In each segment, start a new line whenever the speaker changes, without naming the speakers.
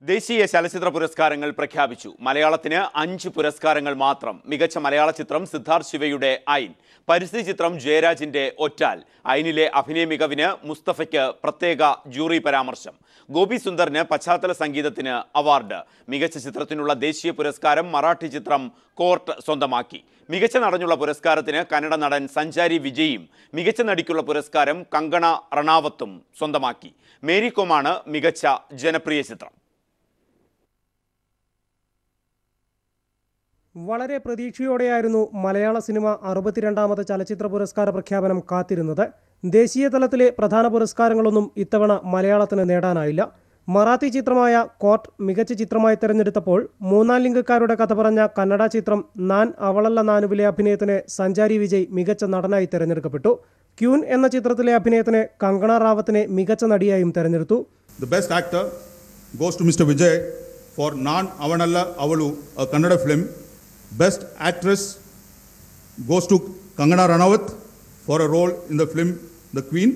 ദേശീയ ചലച്ചിത്ര പുരസ്കാരങ്ങൾ പ്രഖ്യാപിച്ചു. മലയാളത്തിന് 5 പുരസ്കാരങ്ങൾ മാത്രം. മികച്ച മലയാള ചിത്രം സിദ്ധാർത്ഥ് ശിവയുടെ ഐൻ, പരിസ്ഥിതി ചിത്രം ജയരാജിന്റെ ഒറ്റാൽ, ഐനിലെ അഭിനയ മികവിന് മുസ്തഫയ്ക്ക് പ്രത്യേക ജൂറി പരാമർശം, ഗോപി സുന്ദറിന് പശ്ചാത്തല സംഗീതത്തിന് അവാർഡ്. മികച്ച ചിത്രത്തിനുള്ള ദേശീയ പുരസ്കാരം മറാഠി ചിത്രം കോർട്ട് സ്വന്തമാക്കി. മികച്ച നടനുള്ള പുരസ്കാരത്തിന് കന്നഡ നടൻ സഞ്ചാരി വിജയും, മികച്ച നടിക്കുള്ള പുരസ്കാരം കങ്കണ റണാവത്തും സ്വന്തമാക്കി. മേരി കോമാണ് മികച്ച ജനപ്രിയ ചിത്രം.
വളരെ പ്രതീക്ഷയോടെയായിരുന്നു മലയാള സിനിമ 62ാമത് ചലച്ചിത്ര പുരസ്കാര പ്രഖ്യാപനം കാത്തിരുന്നത്. ദേശീയ തലത്തിലെ പ്രധാന പുരസ്കാരങ്ങളൊന്നും ഇത്തവണ മലയാളത്തിന് നേടാനായില്ല. മറാത്തി ചിത്രമായ കോർട്ട് മികച്ച ചിത്രമായി തെരഞ്ഞെടുത്തപ്പോൾ മൂന്നാം ലിംഗക്കാരുടെ കഥ പറഞ്ഞ കന്നഡ ചിത്രം നാൻ അവളല്ല നാനുവിലെ അഭിനയത്തിന് സഞ്ചാരി വിജയ് മികച്ച നടനായി തെരഞ്ഞെടുക്കപ്പെട്ടു. ക്യൂൻ എന്ന ചിത്രത്തിലെ അഭിനയത്തിന് കങ്കണ റാവത്തിനെ മികച്ച നടിയായും തെരഞ്ഞെടുത്തു.
The best actor goes to Mr. Vijay for Nan Avanalla Avalu, a Kannada film. Best actress goes to Kangana Ranaut for a role in the film The Queen.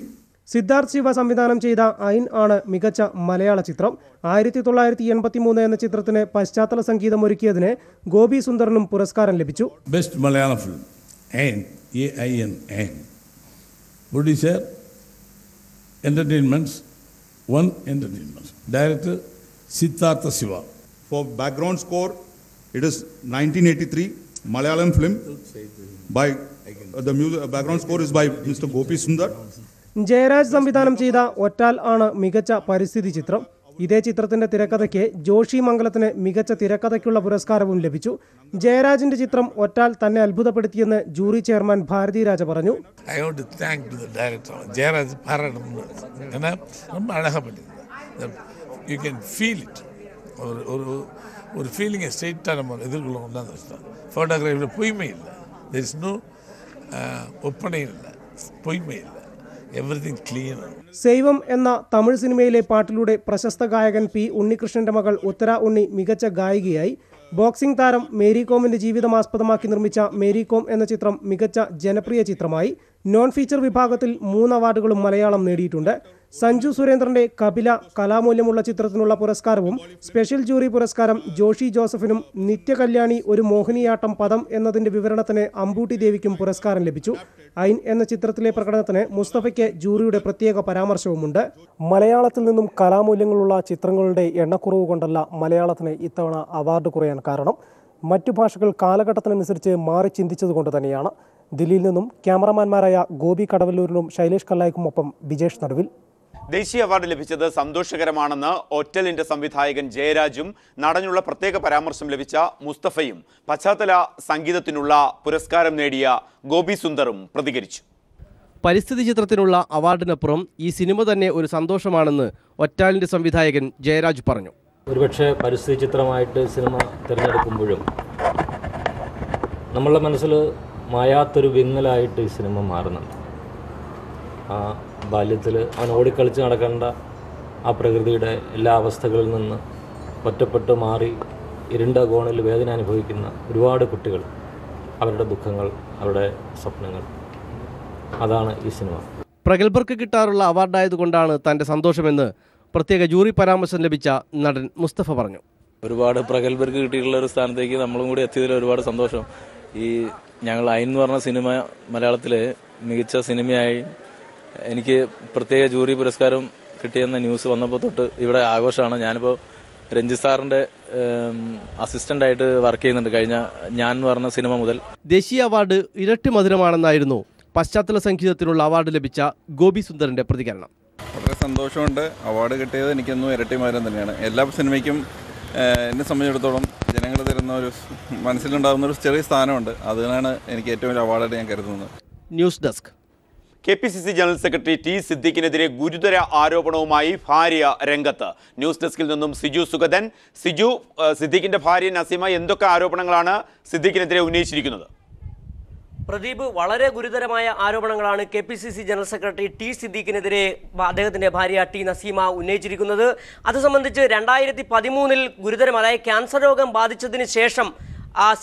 Siddharth Shiva സംവിധാനം ചെയ്ത ഐൻ ആണ് മികച്ച മലയാള ചിത്രം. 1983 എന്ന ചിത്രത്തിന് പശ്ചാത്തല സംഗീതം ഒരുക്കിയതിന് ഗോപി സുന്ദറിനും പുരസ്കാരം ലഭിച്ചു.
Best Malayala film Ain, AIN, Ain. Producer entertainments, one entertainments. Director Siddhartha Shiva.
For background score, it is 1983 Malayalam film by the music, background score is by Mr. Gopi Sundar.
Jayaraj സംവിധാനം ചെയ്ത ഒറ്റാൽ ആണ് മികച്ച പരിസ്ഥിതി ചിത്രം. ഇതേ ചിത്രത്തിന്റെ തിരക്കഥയ്ക്ക് ജോഷി മംഗലത്തിന് മികച്ച തിരക്കഥയ്ക്കുള്ള പുരസ്കാരവും ലഭിച്ചു. ജയരാജിന്റെ ചിത്രം ഒറ്റാൽ തന്നെ അത്ഭുതപ്പെടുത്തിയെന്ന് ജൂറി ചെയർമാൻ ഭാരതി രാജ പറഞ്ഞു.
ஒரு ஃபீலிங்கை ஸ்ட்ரெயிட்டாக நம்ம எதிர்கொள்ளணும் தான் கஷ்டம். ஃபோட்டோகிராஃபியில் பொய்மை இல்லை, தெர் இஸ் நோ ஒப்பனை இல்லை, பொய்மை இல்லை, എവരിതിങ് ക്ലീൻ.
സൈവം എന്ന തമിഴ് സിനിമയിലെ പാട്ടിലൂടെ പ്രശസ്ത ഗായകൻ പി ഉണ്ണികൃഷ്ണന്റെ മകൾ ഉത്തര ഉണ്ണി മികച്ച ഗായികയായി. ബോക്സിംഗ് താരം മേരി കോമിന്റെ ജീവിതം ആസ്പദമാക്കി നിർമ്മിച്ച മേരി കോം എന്ന ചിത്രം മികച്ച ജനപ്രിയ ചിത്രമായി. നോൺ ഫീച്ചർ വിഭാഗത്തിൽ 3 അവാർഡുകളും മലയാളം നേടിയിട്ടുണ്ട്. സഞ്ജു സുരേന്ദ്രന്റെ കപില കലാമൂല്യമുള്ള ചിത്രത്തിനുള്ള പുരസ്കാരവും സ്പെഷ്യൽ ജൂറി പുരസ്കാരം ജോഷി ജോസഫിനും നിത്യകല്യാണി ഒരു മോഹിനിയാട്ടം പദം എന്നതിന്റെ വിവരണത്തിന് അമ്പൂട്ടി ദേവിക്കും പുരസ്കാരം ലഭിച്ചു. ഐൻ എന്ന ചിത്രത്തിലെ പ്രകടനത്തിന് മുസ്തഫയ്ക്ക് ജൂറിയുടെ പ്രത്യേക പരാമർശവുമുണ്ട്. മലയാളത്തിൽ നിന്നും കലാമൂല്യങ്ങളുള്ള ചിത്രങ്ങളുടെ എണ്ണക്കുറവ് കൊണ്ടല്ല മലയാളത്തിന് ഇത്തവണ അവാർഡ് കുറയാൻ കാരണം. മറ്റു ഭാഷകൾ കാലഘട്ടത്തിനനുസരിച്ച് മാറി ചിന്തിച്ചതുകൊണ്ട് തന്നെയാണ്. ദില്ലിയിൽ നിന്നും ക്യാമറമാൻമാരായ ഗോപി കടവല്ലൂരിനും ശൈലേഷ് കല്ലായ്ക്കുമൊപ്പം ബിജേഷ് നടുവിൽ.
ദേശീയ അവാർഡ് ലഭിച്ചത് സന്തോഷകരമാണെന്ന് ഒറ്റലിന്റെ സംവിധായകൻ ജയരാജും നടനുള്ള പ്രത്യേക പരാമർശം ലഭിച്ച മുസ്തഫയും പശ്ചാത്തല സംഗീതത്തിനുള്ള പുരസ്കാരം നേടിയ ഗോപി സുന്ദറും പ്രതികരിച്ചു.
പരിസ്ഥിതി ചിത്രത്തിനുള്ള അവാർഡിനപ്പുറം ഈ സിനിമ തന്നെ ഒരു സന്തോഷമാണെന്ന് ഒറ്റാലിന്റെ സംവിധായകൻ ജയരാജ് പറഞ്ഞു.
ഒരുപക്ഷെ പരിസ്ഥിതി ചിത്രമായിട്ട് സിനിമ തിരഞ്ഞെടുക്കുമ്പോഴും നമ്മളുടെ മനസ്സിൽ മായാത്തൊരു വിങ്ങലായിട്ട് ഈ സിനിമ മാറുന്നുണ്ട്. ആ ബാല്യത്തിൽ അവൻ ഓടിക്കളിച്ച് നടക്കേണ്ട ആ പ്രകൃതിയുടെ എല്ലാ അവസ്ഥകളിൽ നിന്ന് ഒറ്റപ്പെട്ട് മാറി ഇരുണ്ട കോണിൽ വേദന അനുഭവിക്കുന്ന ഒരുപാട് കുട്ടികൾ, അവരുടെ ദുഃഖങ്ങൾ, അവരുടെ സ്വപ്നങ്ങൾ, അതാണ് ഈ സിനിമ.
പ്രഗത്ഭർക്ക് കിട്ടാറുള്ള അവാർഡായതുകൊണ്ടാണ് തൻ്റെ സന്തോഷമെന്ന് പ്രത്യേക ജൂറി പരാമർശം ലഭിച്ച നടൻ മുസ്തഫ പറഞ്ഞു.
ഒരുപാട് പ്രഗത്ഭർക്ക് കിട്ടിയിട്ടുള്ള ഒരു സ്ഥാനത്തേക്ക് നമ്മളും കൂടി എത്തിയതിൽ ഒരുപാട് സന്തോഷം. ഈ ഞങ്ങൾ ഐൻ എന്ന് പറഞ്ഞ സിനിമ മലയാളത്തിലെ മികച്ച സിനിമയായി എനിക്ക് പ്രത്യേക ജൂറി പുരസ്കാരം കിട്ടിയെന്ന ന്യൂസ് വന്നപ്പോൾ തൊട്ട് ഇവിടെ ആഘോഷമാണ്. ഞാനിപ്പോൾ രഞ്ജിത്ത് സാറിന്റെ അസിസ്റ്റന്റായിട്ട് വർക്ക് ചെയ്യുന്നുണ്ട് കഴിഞ്ഞ ഞാൻ എന്ന് പറഞ്ഞ സിനിമ മുതൽ.
ദേശീയ അവാർഡ് ഇരട്ടി മധുരമാണെന്നായിരുന്നു പശ്ചാത്തല സംഗീതത്തിനുള്ള അവാർഡ് ലഭിച്ച ഗോപി സുന്ദറിന്റെ പ്രതികരണം.
വളരെ സന്തോഷമുണ്ട്. അവാർഡ് കിട്ടിയത് എനിക്കൊന്നും ഇരട്ടി മധുരം തന്നെയാണ്. എല്ലാ സിനിമയ്ക്കും എന്നെ സംബന്ധിച്ചിടത്തോളം ജനങ്ങൾ തരുന്ന ഒരു മനസ്സിലുണ്ടാകുന്ന ഒരു ചെറിയ സ്ഥാനമുണ്ട്. അതിനാണ് എനിക്ക് ഏറ്റവും വലിയ അവാർഡായിട്ട് ഞാൻ കരുതുന്നത്.
News desk.
KPCC general secretary T സിദ്ദിഖിനെതിരെ ഗുരുതര ആരോപണവുമായി ഭാര്യ രംഗത്ത്. ന്യൂസ് ഡെസ്കിൽ നിന്നും സിജു സുഗതൻ. സിജു, സിദ്ദിഖിന്റെ ഭാര്യ നസീമ എന്തൊക്കെ ആരോപണങ്ങളാണ് സിദ്ദിഖിനെതിരെ ഉന്നയിച്ചിരിക്കുന്നത്?
പ്രദീപ്, വളരെ ഗുരുതരമായ ആരോപണങ്ങളാണ് KPCC ജനറൽ സെക്രട്ടറി ടി സിദ്ദിഖിനെതിരെ അദ്ദേഹത്തിന്റെ ഭാര്യ ടി നസീമ ഉന്നയിച്ചിരിക്കുന്നത്. അത് സംബന്ധിച്ച് 2013 ഗുരുതരം, അതായത് ക്യാൻസർ രോഗം ബാധിച്ചതിന് ശേഷം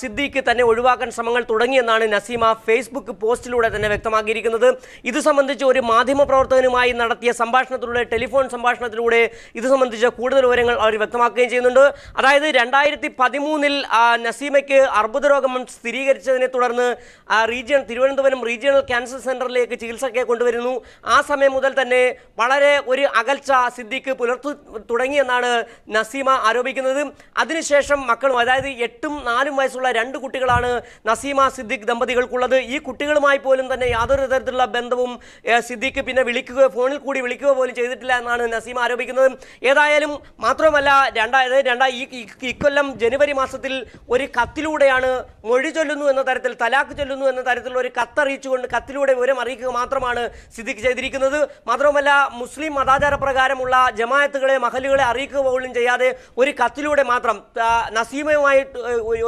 സിദ്ദീഖ് തന്നെ ഒഴിവാക്കാൻ ശ്രമങ്ങൾ തുടങ്ങിയെന്നാണ് നസീമ ഫേസ്ബുക്ക് പോസ്റ്റിലൂടെ തന്നെ വ്യക്തമാക്കിയിരിക്കുന്നത്. ഇത് സംബന്ധിച്ച് ഒരു മാധ്യമപ്രവർത്തകനുമായി നടത്തിയ സംഭാഷണത്തിലൂടെ, ടെലിഫോൺ സംഭാഷണത്തിലൂടെ ഇത് സംബന്ധിച്ച കൂടുതൽ വിവരങ്ങൾ അവർ വ്യക്തമാക്കുകയും ചെയ്യുന്നുണ്ട്. അതായത് 2013 നസീമയ്ക്ക് അർബുദരോഗം സ്ഥിരീകരിച്ചതിനെ തുടർന്ന് തിരുവനന്തപുരം റീജിയണൽ ക്യാൻസർ സെന്ററിലേക്ക് ചികിത്സയ്ക്ക് കൊണ്ടുവരുന്നു. ആ സമയം മുതൽ തന്നെ വളരെ ഒരു അകൽച്ച സിദ്ദീഖ് പുലർത്തു തുടങ്ങിയെന്നാണ് നസീമ ആരോപിക്കുന്നത്. അതിനുശേഷം മക്കളും, അതായത് 8ഉം 4ഉം വയസ്സുള്ള 2 കുട്ടികളാണ് നസീമ സിദ്ദീഖ് ദമ്പതികൾക്കുള്ളത്. ഈ കുട്ടികളുമായി പോലും തന്നെ യാതൊരു തരത്തിലുള്ള ബന്ധവും സിദ്ദീഖ് പിന്നെ ഫോണിൽ കൂടി വിളിക്കുക പോലും ചെയ്തിട്ടില്ല എന്നാണ് നസീമ ആരോപിക്കുന്നത്. ഏതായാലും മാത്രമല്ല, ഇക്കൊല്ലം ജനുവരി മാസത്തിൽ ഒരു കത്തിലൂടെയാണ് മൊഴി ചൊല്ലുന്നു എന്ന തരത്തിൽ, തലാഖ് ചൊല്ലുന്നു എന്ന തരത്തിലുള്ള ഒരു കത്തറിയിച്ചുകൊണ്ട് കത്തിലൂടെ വിവരം അറിയിക്കുക മാത്രമാണ് സിദ്ദീഖ് ചെയ്തിരിക്കുന്നത്. മാത്രമല്ല, മുസ്ലിം മതാചാര പ്രകാരമുള്ള ജമാഅത്തുകളെ, മഹലുകളെ അറിയിക്കുക പോലും ചെയ്യാതെ ഒരു കത്തിലൂടെ മാത്രം നസീമയുമായി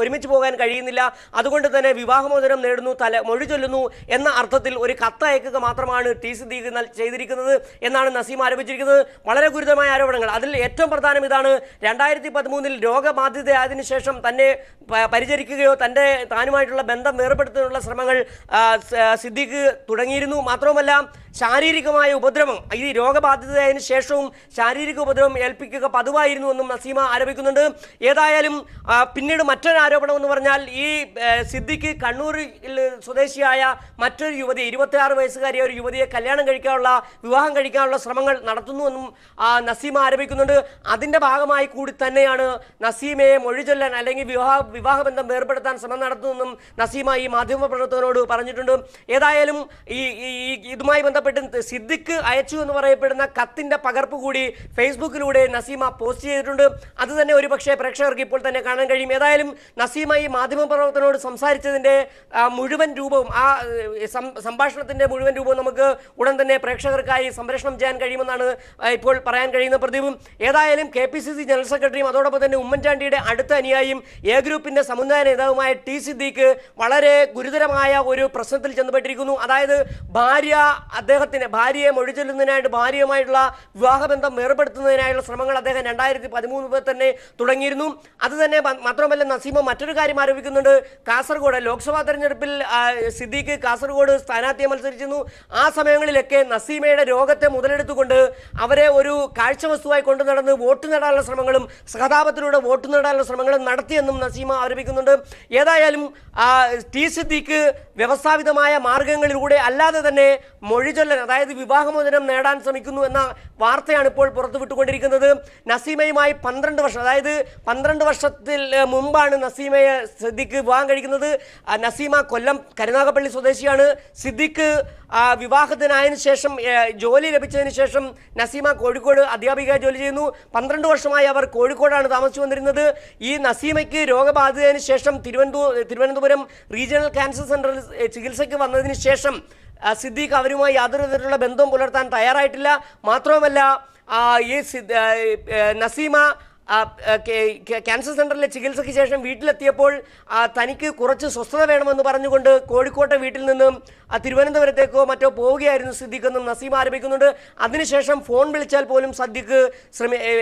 ഒരുമിച്ച് പോകാൻ കഴിയുന്നില്ല, അതുകൊണ്ട് തന്നെ വിവാഹമോചനം നേടുന്നു, മൊഴി ചൊല്ലുന്നു എന്ന അർത്ഥത്തിൽ ഒരു കത്ത് അയക്കുക മാത്രമാണ് ടി സിദ്ദീഖ് ചെയ്തിരിക്കുന്നത് എന്നാണ് നസീമ ആരോപിച്ചിരിക്കുന്നത്. വളരെ ഗുരുതരമായ ആരോപണങ്ങൾ. അതിൽ ഏറ്റവും പ്രധാനം ഇതാണ്: 2013 രോഗബാധിതയായതിനു ശേഷം തന്നെ പരിചരിക്കുകയോ താനുമായിട്ടുള്ള ബന്ധം വേർപെടുത്താനുള്ള ശ്രമങ്ങൾ സിദ്ദീഖ് തുടങ്ങിയിരുന്നു. മാത്രവുമല്ല, ശാരീരികമായ ഉപദ്രവം, ഈ രോഗബാധിതയായതിനു ശേഷവും ശാരീരിക ഉപദ്രവം ഏൽപ്പിക്കുക പതിവായിരുന്നു എന്നും നസീമ ആരോപിക്കുന്നുണ്ട്. ഏതായാലും പിന്നീട് മറ്റൊരു ആരോപണം എന്ന് പറഞ്ഞാൽ, ഈ സിദ്ദീഖ് കണ്ണൂരിൽ സ്വദേശിയായ മറ്റൊരു യുവതി, 26 വയസ്സുകാരിയ ഒരു യുവതിയെ വിവാഹം കഴിക്കാനുള്ള ശ്രമങ്ങൾ നടത്തുന്നുവെന്നും നസീമ ആരോപിക്കുന്നുണ്ട്. അതിന്റെ ഭാഗമായി കൂടി തന്നെയാണ് നസീമയെ മൊഴി ചൊല്ലാൻ അല്ലെങ്കിൽ വിവാഹബന്ധം വേർപെടുത്താൻ ശ്രമം നടത്തുമെന്നും നസീമ ഈ മാധ്യമപ്രവർത്തകനോട് പറഞ്ഞിട്ടുണ്ട്. ഏതായാലും ഇതുമായി ബന്ധപ്പെട്ട് സിദ്ദീഖ് അയച്ചു എന്ന് പറയപ്പെടുന്ന കത്തിന്റെ പകർപ്പ് കൂടി ഫേസ്ബുക്കിലൂടെ നസീമ പോസ്റ്റ് ചെയ്തിട്ടുണ്ട്. അത് തന്നെ ഒരുപക്ഷെ പ്രേക്ഷകർക്ക് ഇപ്പോൾ തന്നെ കാണാൻ കഴിയും. ഏതായാലും നസീമ ഈ മാധ്യമപ്രവർത്തകനോട് സംസാരിച്ചതിന്റെ മുഴുവൻ രൂപവും, ആ സംഭാഷണത്തിന്റെ മുഴുവൻ രൂപവും നമുക്ക് ഉടൻ തന്നെ പ്രേക്ഷകർക്കായി സംപ്രേഷണം ചെയ്യാൻ കഴിയുമെന്നാണ് ഇപ്പോൾ പറയാൻ കഴിയുന്ന പ്രദീപും. ഏതായാലും KPCC ജനറൽ സെക്രട്ടറിയും അതോടൊപ്പം തന്നെ ഉമ്മൻചാണ്ടിയുടെ അടുത്ത അനുയായിയും എ ഗ്രൂപ്പിന്റെ സമുദായ നേതാവുമായ ടി സിദ്ദീഖ് വളരെ ഗുരുതരമായ ഒരു പ്രശ്നത്തിൽ ചെന്നപ്പെട്ടിരിക്കുന്നു. അതായത് ഭാര്യയെ മൊഴി ചൊല്ലുന്നതിനായിട്ട്, ഭാര്യയുമായിട്ടുള്ള വിവാഹബന്ധം വേർപെടുത്തുന്നതിനായുള്ള ശ്രമങ്ങൾ അദ്ദേഹം 2013 മുതൽ തന്നെ തുടങ്ങിയിരുന്നു. അത് തന്നെ മാത്രമല്ല, നസീമ മറ്റൊരു കാര്യം ആരോപിക്കുന്നുണ്ട്. കാസർഗോഡ് ലോക്സഭാ തെരഞ്ഞെടുപ്പിൽ സിദ്ദീഖ് കാസർഗോഡ് സ്ഥാനാർത്ഥിയെ മത്സരിച്ചിരുന്നു. ആ സമയങ്ങളിലൊക്കെ നസീമയുടെ രോഗത്തെ മുതലെടുത്തുകൊണ്ട് അവരെ ഒരു കാഴ്ച വസ്തുവായി കൊണ്ടു നടന്ന് വോട്ട് നേടാനുള്ള ശ്രമങ്ങളും, സഹതാപത്തിലൂടെ വോട്ട് നേടാനുള്ള ശ്രമങ്ങളും നടത്തിയെന്നും നസീമ ആരോപിക്കുന്നുണ്ട്. ഏതായാലും ടി സിദ്ദീഖ് വ്യവസ്ഥാപിതമായ മാർഗങ്ങളിലൂടെ അല്ലാതെ തന്നെ മൊഴി ചൊല്ലാൻ, അതായത് വിവാഹമോചനം നേടാൻ ശ്രമിക്കുന്നു എന്ന വാർത്തയാണ് ഇപ്പോൾ പുറത്തുവിട്ടുകൊണ്ടിരിക്കുന്നത്. നസീമയുമായി 12 വർഷം, അതായത് 12 വർഷത്തിൽ മുമ്പാണ് നസീമയെ സിദ്ദീഖ് വിവാഹം കഴിക്കുന്നത്. നസീമ കൊല്ലം കരുനാഗപ്പള്ളി സ്വദേശിയാണ്. സിദ്ദീഖ് വിവാഹത്തിനായതിനു ശേഷം, ജോലി ലഭിച്ചതിന് ശേഷം നസീമ കോഴിക്കോട് അധ്യാപികയായി ജോലി ചെയ്യുന്നു. 12 വർഷമായി അവർ കോഴിക്കോടാണ് താമസിച്ചു വന്നിരുന്നത്. ഈ നസീമയ്ക്ക് രോഗബാധിതതിനു ശേഷം തിരുവനന്തപുരം റീജിയണൽ ക്യാൻസർ സെന്ററിൽ ചികിത്സയ്ക്ക് വന്നതിന് ശേഷം സിദ്ദീഖ് അവരുമായി യാതൊരു തരത്തിലുള്ള ബന്ധവും പുലർത്താൻ തയ്യാറായിട്ടില്ല. മാത്രവുമല്ല, ഈ നസീമ ക്യാൻസർ സെന്ററിലെ ചികിത്സയ്ക്ക് ശേഷം വീട്ടിലെത്തിയപ്പോൾ തനിക്ക് കുറച്ച് സ്വസ്ഥത വേണമെന്ന് പറഞ്ഞുകൊണ്ട് കോഴിക്കോട്ടെ വീട്ടിൽ നിന്നും തിരുവനന്തപുരത്തേക്കോ മറ്റോ പോവുകയായിരുന്നു സിദ്ദീഖ് എന്നും നസീമ ആരോപിക്കുന്നുണ്ട്. അതിനുശേഷം ഫോൺ വിളിച്ചാൽ പോലും സിദ്ദീഖ്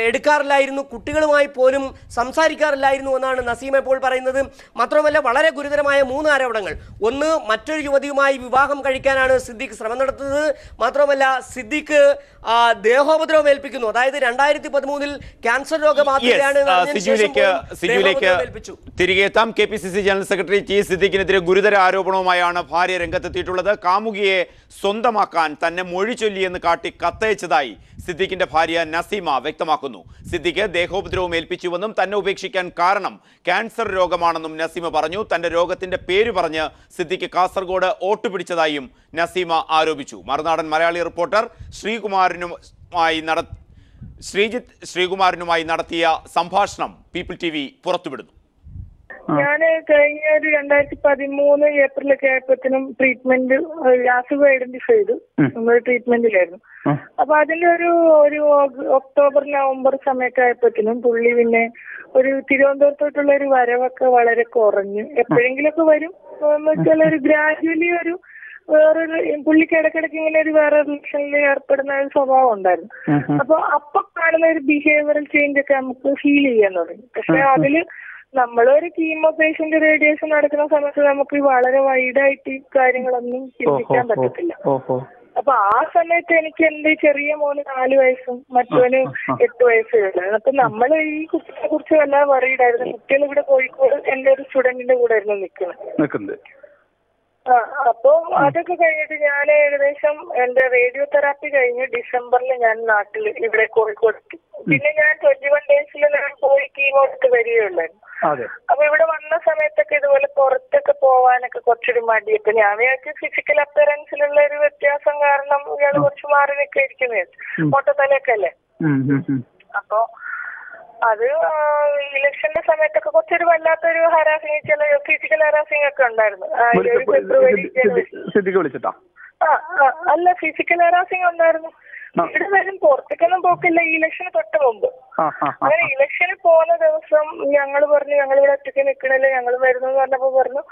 എടുക്കാറില്ലായിരുന്നു, കുട്ടികളുമായി പോലും സംസാരിക്കാറില്ലായിരുന്നു എന്നാണ് നസീമ ഇപ്പോൾ പറയുന്നത്. മാത്രമല്ല, വളരെ ഗുരുതരമായ 3 ആരോപണങ്ങൾ. ഒന്ന്, മറ്റൊരു യുവതിയുമായി വിവാഹം കഴിക്കാനാണ് സിദ്ദീഖ് ശ്രമം നടത്തുന്നത്. മാത്രമല്ല, സിദ്ദീഖ് ദേഹോപദ്രവം ഏൽപ്പിക്കുന്നു. അതായത് 2013 ക്യാൻസർ രോഗബാധിതയാണ്.
തിരികെ എത്താം. KPCC ജനറൽ സെക്രട്ടറി ടി സിദ്ദീഖിനെതിരെ ഗുരുതര ആരോപണവുമായാണ് ഭാര്യ രംഗത്തെത്തിയിട്ടുള്ളത്. കാമുകിയെ സ്വന്തമാക്കാൻ തന്നെ മൊഴി ചൊല്ലിയെന്ന് കാട്ടി കത്തയച്ചതായി സിദ്ദീഖിന്റെ ഭാര്യ നസീമ വ്യക്തമാക്കുന്നു. സിദ്ദീഖ് ദേഹോപദ്രവം ഏൽപ്പിച്ചുവെന്നും തന്നെ ഉപേക്ഷിക്കാൻ കാരണം ക്യാൻസർ രോഗമാണെന്നും നസീമ പറഞ്ഞു. തന്റെ രോഗത്തിന്റെ പേര് പറഞ്ഞ് സിദ്ദീഖ് കാസർഗോഡ് വോട്ട് പിടിച്ചതായും നസീമ ആരോപിച്ചു. മറുനാടൻ മലയാളി റിപ്പോർട്ടർ ശ്രീകുമാരനുമായി നടത്തിയ സംഭാഷണം പീപ്പിൾ TV പുറത്തുവിടുന്നു.
ഞാൻ കഴിഞ്ഞ ഒരു 2013 ഏപ്രിലൊക്കെ ആയപ്പോഴത്തേനും ട്രീറ്റ്മെന്റ് അസുഖം ഐഡന്റിഫൈ ചെയ്തു. നമ്മൾ ട്രീറ്റ്മെന്റിലായിരുന്നു. അപ്പൊ അതിന്റെ ഒരു ഒക്ടോബർ നവംബർ സമയമൊക്കെ ആയപ്പോഴത്തേനും പുള്ളി പിന്നെ ഒരു തിരുവനന്തപുരത്തോട്ടുള്ള ഒരു വരവൊക്കെ വളരെ കുറഞ്ഞു. എപ്പോഴെങ്കിലൊക്കെ വരും എന്ന് വെച്ചാൽ ഒരു ഗ്രാജുവലി ഒരു വേറൊരു പുള്ളിക്ക് ഇടയ്ക്കിടയ്ക്ക് ഇങ്ങനെ ഒരു വേറെ റിലേഷനിൽ ഏർപ്പെടുന്ന ഒരു സ്വഭാവം ഉണ്ടായിരുന്നു. അപ്പൊ കാണുന്ന ഒരു ബിഹേവിയറൽ ചേഞ്ച് ഒക്കെ നമുക്ക് ഫീൽ ചെയ്യാൻ തുടങ്ങി. പക്ഷെ അതില് നമ്മളൊരു കീമോ പേഷ്യന്റ് റേഡിയേഷൻ നടക്കുന്ന സമയത്ത് നമുക്ക് വളരെ വൈഡായിട്ട് ഈ കാര്യങ്ങളൊന്നും ചിന്തിക്കാൻ പറ്റത്തില്ല. അപ്പൊ ആ സമയത്ത് എനിക്ക് എന്റെ ചെറിയ മോന് 4 വയസ്സും മറ്റവന് 8 വയസ്സുകളാണ്. അപ്പൊ നമ്മൾ ഈ കുട്ടിയെ കുറിച്ച് വല്ലാതെ പറയിടായിരുന്നു. കുട്ടികൾ ഇവിടെ കോഴിക്കോട് എന്റെ ഒരു സ്റ്റുഡന്റിന്റെ കൂടെ ആയിരുന്നു നിൽക്കുന്നത്. അപ്പൊ അതൊക്കെ കഴിഞ്ഞിട്ട് ഞാൻ ഏകദേശം എന്റെ റേഡിയോ തെറാപ്പി കഴിഞ്ഞ് ഡിസംബറിൽ ഞാൻ നാട്ടിൽ ഇവിടെ കോഴിക്കോട് എത്തി. പിന്നെ ഞാൻ 21 ഡേയ്സിൽ ഞാൻ പോയി കീമോ എടുത്ത് വരികയുള്ളായിരുന്നു. അപ്പൊ ഇവിടെ വന്ന സമയത്തൊക്കെ ഇതുപോലെ പുറത്തൊക്കെ പോവാനൊക്കെ കുറച്ചൊരു മടിയൊക്കെ ഞാൻ വിചാരിച്ചു ഫിസിക്കൽ അപ്പിയറൻസിലുള്ള ഒരു വ്യത്യാസം കാരണം ഇയാൾ കുറച്ച് മാറി നിൽക്കുക ഇരിക്കുന്നത് മൊട്ടത്തലയൊക്കെ അല്ലേ. അപ്പൊ അത് ഇലക്ഷന്റെ സമയത്തൊക്കെ കുറച്ചൊരു വല്ലാത്തൊരു ഹരാസിങ്, ചില ഫിസിക്കൽ ഹരാസിങ് ഒക്കെ ഉണ്ടായിരുന്നു. അല്ല, ഫിസിക്കൽ ഹരാസിങ് ഉണ്ടായിരുന്നു. ഇവിടെ വരും പുറത്തേക്കൊന്നും പോക്കില്ല ഇലക്ഷന് തൊട്ട് മുമ്പ്. അങ്ങനെ ഇലക്ഷന് പോകുന്ന ദിവസം ഞങ്ങൾ പറഞ്ഞു ഞങ്ങളിവിടെ ഒറ്റയ്ക്ക് നിൽക്കണില്ല, ഞങ്ങൾ വരുന്നെന്ന് പറഞ്ഞപ്പോ പറഞ്ഞു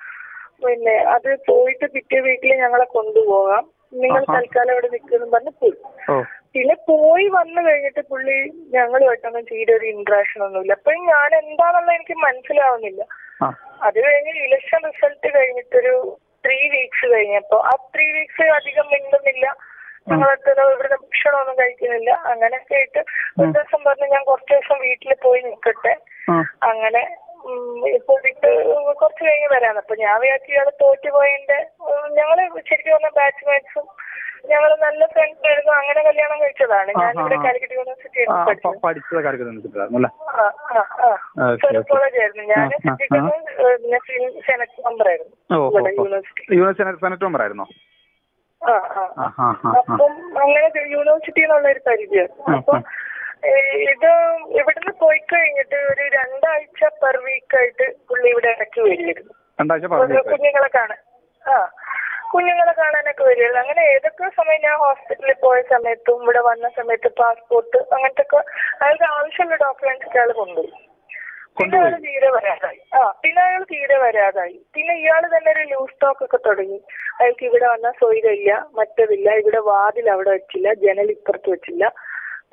പിന്നെ അത് പോയിട്ട് പിറ്റേ വീക്കിൽ ഞങ്ങളെ കൊണ്ടുപോകാം, നിങ്ങൾ തൽക്കാലം ഇവിടെ നിൽക്കുന്നു പറഞ്ഞ് പോയി. പിന്നെ പോയി വന്നു കഴിഞ്ഞിട്ട് പുള്ളി ഞങ്ങളുമായിട്ടൊന്നും തീരെ ഒരു ഇന്ററാക്ഷൻ ഒന്നുമില്ല. അപ്പൊ ഞാൻ എന്താണെന്നുള്ള എനിക്ക് മനസ്സിലാവുന്നില്ല. അത് കഴിഞ്ഞ് ഇലക്ഷൻ റിസൾട്ട് കഴിഞ്ഞിട്ടൊരു 3 വീക്സ് കഴിഞ്ഞപ്പോ ആ 3 വീക്സ് അധികം മിണ്ടുന്നില്ല, ഞങ്ങളൊക്കെ ഇവിടുത്തെ ഭക്ഷണമൊന്നും കഴിക്കുന്നില്ല. അങ്ങനെയൊക്കെ ആയിട്ട് ഒരു ദിവസം പറഞ്ഞു ഞാൻ കുറച്ച് ദിവസം വീട്ടിൽ പോയി നിൽക്കട്ടെ, അങ്ങനെ പോയിട്ട് കുറച്ച് കഴിഞ്ഞ് വരാന്ന്. അപ്പൊ ഞാൻ വിചാരിച്ചു ഇയാള് തോറ്റുപോയതിന്റെ, ഞങ്ങള് ശരിക്കും പറഞ്ഞ ബാച്ച്മേറ്റ്സും ഞങ്ങൾ നല്ല ഫ്രണ്ട്സ് ആയിരുന്നു. അങ്ങനെ കല്യാണം കഴിച്ചതാണ്. ഞാൻ ഇവിടെ കാലിക്കറ്റ് യൂണിവേഴ്സിറ്റി സൈക്കോളജി ആയിരുന്നു. ഞാൻ സെനറ്റ് മെമ്പർ ആയിരുന്നു
സെനറ്റ് മെമ്പർ ആയിരുന്നു.
അപ്പം അങ്ങനെ യൂണിവേഴ്സിറ്റി എന്നുള്ള ഒരു പരിചയം. അപ്പൊ ഇത് ഇവിടുന്ന് പോയി കഴിഞ്ഞിട്ട് ഒരു 2 ആഴ്ച പെർ വീക്ക് ആയിട്ട് പുള്ളി ഇവിടെ ഇടയ്ക്ക് വരികയായിരുന്നു. കുഞ്ഞുങ്ങളെ കാണാനൊക്കെ വരികയായിരുന്നു. അങ്ങനെ ഏതൊക്കെ സമയം ഞാൻ ഹോസ്പിറ്റലിൽ പോയ സമയത്തും ഇവിടെ വന്ന സമയത്ത് പാസ്പോർട്ട് അങ്ങനത്തെ ഒക്കെ അയാൾക്ക് ആവശ്യമുള്ള ഡോക്യുമെന്റ്സ് ഒക്കെ അയാൾ കൊണ്ടുപോയി. പിന്നെ അയാൾ തീരെ വരാതായി. പിന്നെ ഇയാൾ തന്നെ ഒരു ലൂസ് ടോക്ക് ഒക്കെ തുടങ്ങി. അയാൾക്ക് ഇവിടെ വന്നാൽ സ്വൈരമില്ല, മറ്റതില്ല, ഇവിടെ വാതിൽ അവിടെ വെച്ചില്ല, ജനൽ ഇപ്പുറത്ത് വെച്ചില്ല.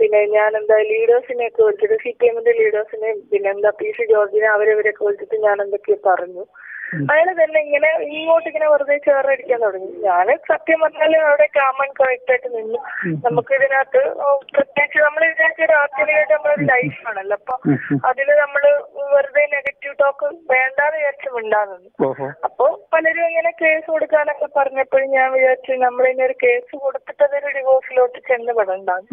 പിന്നെ ഞാൻ എന്താ ലീഡേഴ്സിനെയൊക്കെ വിളിച്ചിട്ട് CPM-ന്റെ ലീഡേഴ്സിനെ പിന്നെ PC ജോർജിനെ അവരവരൊക്കെ വിളിച്ചിട്ട് ഞാൻ എന്തൊക്കെയോ പറഞ്ഞു. അയാള് തന്നെ ഇങ്ങനെ ഇങ്ങനെ വെറുതെ ചേർന്നടിക്കാൻ തുടങ്ങി. ഞാൻ സത്യം പറഞ്ഞാല് അവിടെ കാമൻ കറക്റ്റ് ആയിട്ട് നിന്നു. നമുക്ക് ഇതിനകത്ത് പ്രത്യേകിച്ച് നമ്മൾ ഇതിനകത്ത് രാത്രിയായിട്ട് നമ്മളൊരു ലൈഫാണല്ലോ, അപ്പൊ അതില് നമ്മള് വെറുതെ നെഗറ്റീവ് ടോക്ക് വേണ്ടാന്ന് വിചാരിച്ചു മിണ്ടാന്നു. അപ്പൊ പലരും ഇങ്ങനെ കേസ് കൊടുക്കാനൊക്കെ പറഞ്ഞപ്പോഴും ഞാൻ വിചാരിച്ചു നമ്മളിങ്ങനെ ഒരു കേസ് കൊടുത്തിട്ട് അതൊരു ഡിവോഴ്സിലോട്ട് ചെന്ന് പെടണ്ടാന്ന്.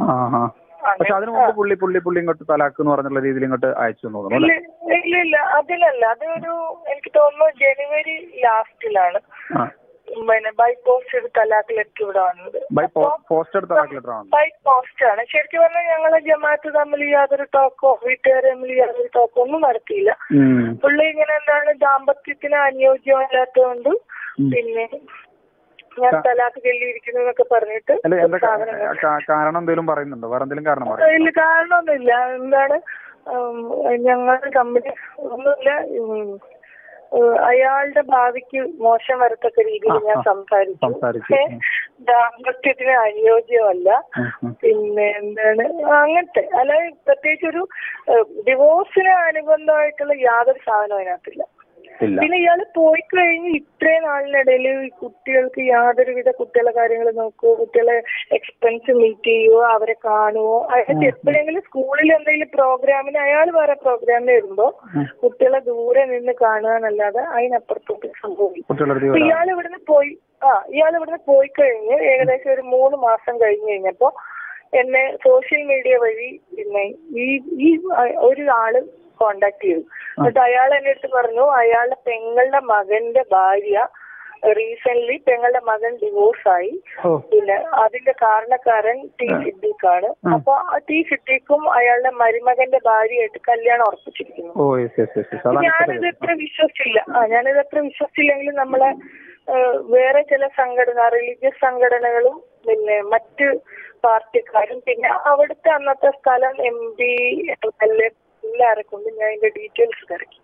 പക്ഷെ അതിന് മുമ്പ് പുള്ളി ഇങ്ങോട്ട് തലാക്ക് എന്ന് പറഞ്ഞുള്ള രീതിയിൽ ഇങ്ങോട്ട് അയച്ചു തോന്നുന്നു.
ഇല്ല അതിലല്ല, അതൊരു എനിക്ക് തോന്നുന്നു ജനുവരി ലാസ്റ്റിലാണ് പിന്നെ ബൈ പോസ്റ്റ് ഒരു തലാക്ക് ലെറ്റർ ഇവിടെ വന്നത്. ബൈ പോസ്റ്റ് ആണ്. ശരിക്കും പറഞ്ഞാൽ ഞങ്ങളെ ജമാഅത്ത് തമ്മിൽ യാതൊരു ടോക്കോ വീട്ടുകാർ തമ്മിൽ യാതൊരു ടോക്കോ ഒന്നും നടത്തിയില്ല. പുള്ളി ഇങ്ങനെ എന്താണ് ദാമ്പത്യത്തിന് അനുയോജ്യമല്ലാത്തതുകൊണ്ട് പിന്നെ ഞാൻ തലാക്ക് ചൊല്ലിയിരിക്കുന്നു എന്നൊക്കെ പറഞ്ഞിട്ട്
കാരണം എന്തെങ്കിലും പറയുന്നുണ്ടോ? വേറെ എന്തെങ്കിലും കാരണം?
ഇല്ല, കാരണമൊന്നുമില്ല. എന്താണ് ഞങ്ങളുടെ കമ്പനി ഒന്നുമില്ല, അയാളുടെ ഭാവിക്ക് മോശം വരത്തക്ക രീതിയിൽ ഞാൻ സംസാരിച്ചു. ദാമ്പത്യത്തിന് അനുയോജ്യമല്ല, പിന്നെ എന്താണ് അങ്ങനത്തെ, അല്ലാതെ പ്രത്യേകിച്ച് ഒരു ഡിവോഴ്സിന് അനുബന്ധമായിട്ടുള്ള യാതൊരു സാധനവും അതിനകത്തില്ല. പിന്നെ ഇയാള് പോയി കഴിഞ്ഞ് ഇത്രയും നാളിനിടയിൽ കുട്ടികൾക്ക് യാതൊരുവിധ കുട്ടികളെ കാര്യങ്ങൾ നോക്കുവോ, കുട്ടികളെ എക്സ്പെൻസ് മീറ്റ് ചെയ്യുവോ, അവരെ കാണുവോ, അയാൾക്ക് എപ്പോഴെങ്കിലും സ്കൂളിൽ എന്തെങ്കിലും പ്രോഗ്രാമിന് അയാൾ വേറെ പ്രോഗ്രാമിന് വരുമ്പോ കുട്ടികളെ ദൂരെ നിന്ന് കാണുക എന്നല്ലാതെ അതിനപ്പുറത്തോട്ട് സംഭവിക്കും. ഇയാൾ ഇവിടുന്ന് പോയി കഴിഞ്ഞ് ഏകദേശം ഒരു 3 മാസം കഴിഞ്ഞ് കഴിഞ്ഞപ്പോ എന്നെ സോഷ്യൽ മീഡിയ വഴി പിന്നെ ഈ ഒരാള് കോണ്ടാക്ട് ചെയ്തു. എന്നിട്ട് അയാൾ എന്റെ അടുത്ത് പറഞ്ഞു അയാളുടെ പെങ്ങളുടെ മകന്റെ ഭാര്യ റീസെന്റ് പെങ്ങളുടെ മകൻ ഡിവോഴ്സായി, പിന്നെ അതിന്റെ കാരണക്കാരൻ T സിദ്ദീഖാണ്. അപ്പൊ T സിദ്ദീഖും അയാളുടെ മരുമകന്റെ ഭാര്യയായിട്ട് കല്യാണം ഉറപ്പിച്ചിരിക്കുന്നു. ഞാനിതത്ര വിശ്വസിച്ചില്ലെങ്കിലും നമ്മളെ വേറെ ചില റിലീജിയസ് സംഘടനകളും പിന്നെ മറ്റ് പാർട്ടിക്കാരും പിന്നെ അവിടുത്തെ അന്നത്തെ സ്ഥലം MP MLA എല്ലാരെ കൊണ്ട് ഞാൻ അതിന്റെ ഡീറ്റെയിൽസ് തിരക്കി.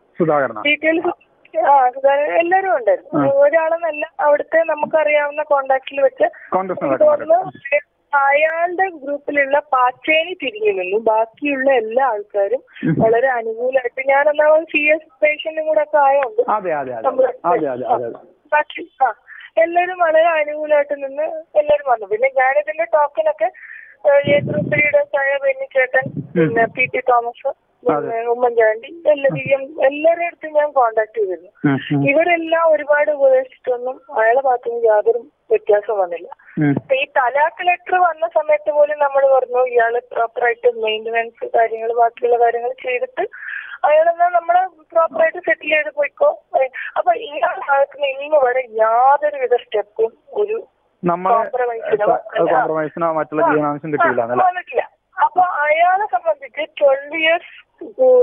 എല്ലാരും ഉണ്ടായിരുന്നു, ഒരാളെന്നല്ല, അവിടുത്തെ നമുക്കറിയാവുന്ന കോണ്ടാക്റ്റിൽ വെച്ച് അയാളുടെ ഗ്രൂപ്പിലുള്ള പാച്ചേനി തിരിഞ്ഞു നിന്നു. ബാക്കിയുള്ള എല്ലാ ആൾക്കാരും വളരെ അനുകൂലമായിട്ട്, ഞാൻ ഒന്നാമത് CS പേഷ്യന്റും കൂടെ ഒക്കെ ആയതുകൊണ്ട് ബാക്കി എല്ലാരും വളരെ അനുകൂലമായിട്ട് നിന്ന് എല്ലാരും വന്നു. പിന്നെ ഞാനിതിന്റെ ടോക്കനൊക്കെ ഗ്രൂപ്പിയുടെ ബെന്നിച്ചേട്ടൻ, പിന്നെ PT തോമസ്, പിന്നെ ഉമ്മൻചാണ്ടി, എല്ലാവരുടെ അടുത്തും ഞാൻ കോണ്ടാക്ട് ചെയ്തിരുന്നു. ഇവരെല്ലാം ഒരുപാട് ഉപദേശിച്ചിട്ടൊന്നും അയാളെ ഭാഗത്തുനിന്ന് യാതൊരു വ്യത്യാസം വന്നില്ല. ഈ തലാഖ് ലെറ്റർ വന്ന സമയത്ത് പോലും നമ്മൾ പറഞ്ഞു ഇയാള് പ്രോപ്പറായിട്ട് മെയിന്റനൻസ് കാര്യങ്ങൾ ബാക്കിയുള്ള കാര്യങ്ങൾ ചെയ്തിട്ട് അയാളെന്നാ നമ്മളെ പ്രോപ്പറായിട്ട് സെറ്റിൽ ചെയ്ത് പോയിക്കോ. അപ്പൊ ഇയാൾ ഭാഗത്തുനിന്ന് ഇന്ന് വരെ യാതൊരുവിധ സ്റ്റെപ്പും ഒരു
കോംപ്രമൈസിനോ മറ്റുള്ള ജീവനാംശം കിട്ടിയില്ല.
അപ്പൊ അയാളെ സംബന്ധിച്ച് 12 years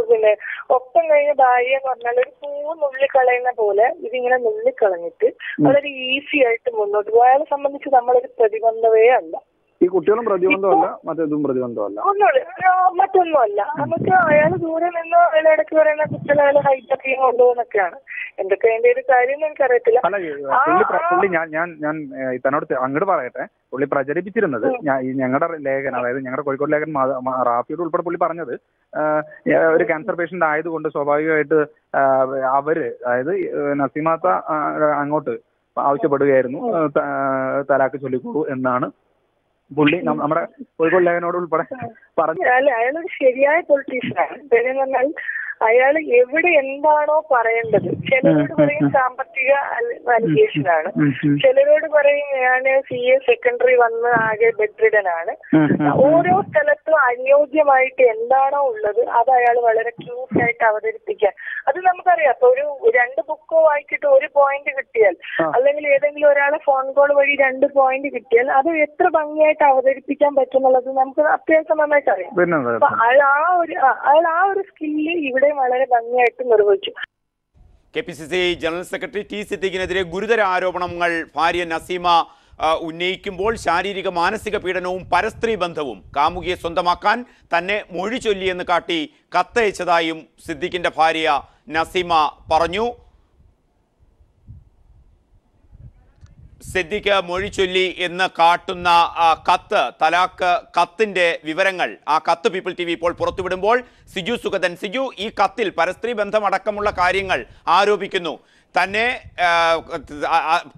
പിന്നെ ഒപ്പം കഴിഞ്ഞ ഭാര്യ എന്ന് പറഞ്ഞാൽ ഒരു പൂ നുള്ളിക്കളയുന്ന പോലെ ഇതിങ്ങനെ നുള്ളിക്കളഞ്ഞിട്ട് വളരെ ഈസി ആയിട്ട് മുന്നോട്ട് പോകും. അയാളെ സംബന്ധിച്ച് നമ്മളൊരു പ്രതിബന്ധവേ അല്ല.
ഈ കുട്ടികളും പ്രതിബന്ധമല്ല, മറ്റേതും പ്രതിബന്ധമല്ല,
മറ്റൊന്നുമല്ല. നമുക്ക് അയാൾ ദൂരെ നിന്ന് അയാളിടയ്ക്ക് പറയുന്ന കുട്ടികളെ അയാൾ ഹൈജാക്ക് ചെയ്യാൻ കൊണ്ടുപോകുന്നൊക്കെയാണ്. എന്തൊക്കെ അതിന്റെ ഒരു കാര്യം എനിക്കറിയത്തില്ല.
പുള്ളി ഞാൻ തന്നോട് അങ്ങോട്ട് പറയട്ടെ, പുള്ളി പ്രചരിപ്പിച്ചിരുന്നത് ഞങ്ങളുടെ ലേഖനം, അതായത് ഞങ്ങളുടെ കോഴിക്കോട് ലേഖൻ റാഫിയോട് ഉൾപ്പെടെ പുള്ളി പറഞ്ഞത് ഒരു ക്യാൻസർ പേഷ്യന്റ് ആയതുകൊണ്ട് സ്വാഭാവികമായിട്ട് അവര്, അതായത് നസീമാത്ത അങ്ങോട്ട് ആവശ്യപ്പെടുകയായിരുന്നു തലാക്ക് ചൊല്ലിക്കോളൂ എന്നാണ് പുള്ളി നമ്മുടെ കോഴിക്കോട് ലേഖനോട് ഉൾപ്പെടെ പറഞ്ഞു.
അയാളൊരു ശരിയായ പൊളിറ്റീഷ്യനാണ്. പറഞ്ഞാൽ അയാൾ എവിടെ എന്താണോ പറയേണ്ടത്, ചിലരോട് പറയും സാമ്പത്തിക അലിഗേഷനാണ്, ചിലരോട് പറയും ഞാൻ CA സെക്കൻഡറി വന്ന് ആകെ ബെഡ്രിഡനാണ്. ഓരോ സ്ഥലത്തും അനുയോജ്യമായിട്ട് എന്താണോ ഉള്ളത് അത് അയാൾ വളരെ ക്യൂട്ടായിട്ട് അവതരിപ്പിക്കാൻ, അത് നമുക്കറിയാം. അപ്പൊ ഒരു 2 ബുക്കോ വായിച്ചിട്ട് 1 പോയിന്റ് കിട്ടിയാൽ, അല്ലെങ്കിൽ ഏതെങ്കിലും ഒരാളെ ഫോൺ കോൾ വഴി 2 പോയിന്റ് കിട്ടിയാൽ അത് എത്ര ഭംഗിയായിട്ട് അവതരിപ്പിക്കാൻ പറ്റുന്നുള്ളത് നമുക്ക് അത്യാവശ്യം നന്നായിട്ട് അറിയാം. അപ്പൊ അയാൾ ആ ഒരു സ്കില്ല് ഇവിടെ വളരെ ഭംഗിയായിട്ട് നിർവഹിച്ചു.
KPCC ജനറൽ സെക്രട്ടറി T സിദ്ദീഖിനെതിരെ ഗുരുതര ആരോപണങ്ങൾ ഭാര്യ നസീമ ഉന്നയിക്കുമ്പോൾ ശാരീരിക മാനസിക പീഡനവും പരസ്ത്രീ ബന്ധവും കാമുകിയെ സ്വന്തമാക്കാൻ തന്നെ മൊഴി ചൊല്ലിയെന്ന് കാട്ടി കത്തയച്ചതായും സിദ്ദീഖിന്റെ ഭാര്യ നസീമ പറഞ്ഞു. സിദ്ദീഖ് മൊഴി ചൊല്ലി എന്ന് കാട്ടുന്ന കത്ത്, തലാക്ക് കത്തിന്റെ വിവരങ്ങൾ, ആ കത്ത് പീപ്പിൾ TV ഇപ്പോൾ പുറത്തുവിടുമ്പോൾ സിജു സുഗതൻ, സിജു, ഈ കത്തിൽ പരസ്ത്രീ ബന്ധമടക്കമുള്ള കാര്യങ്ങൾ ആരോപിക്കുന്നു. തന്നെ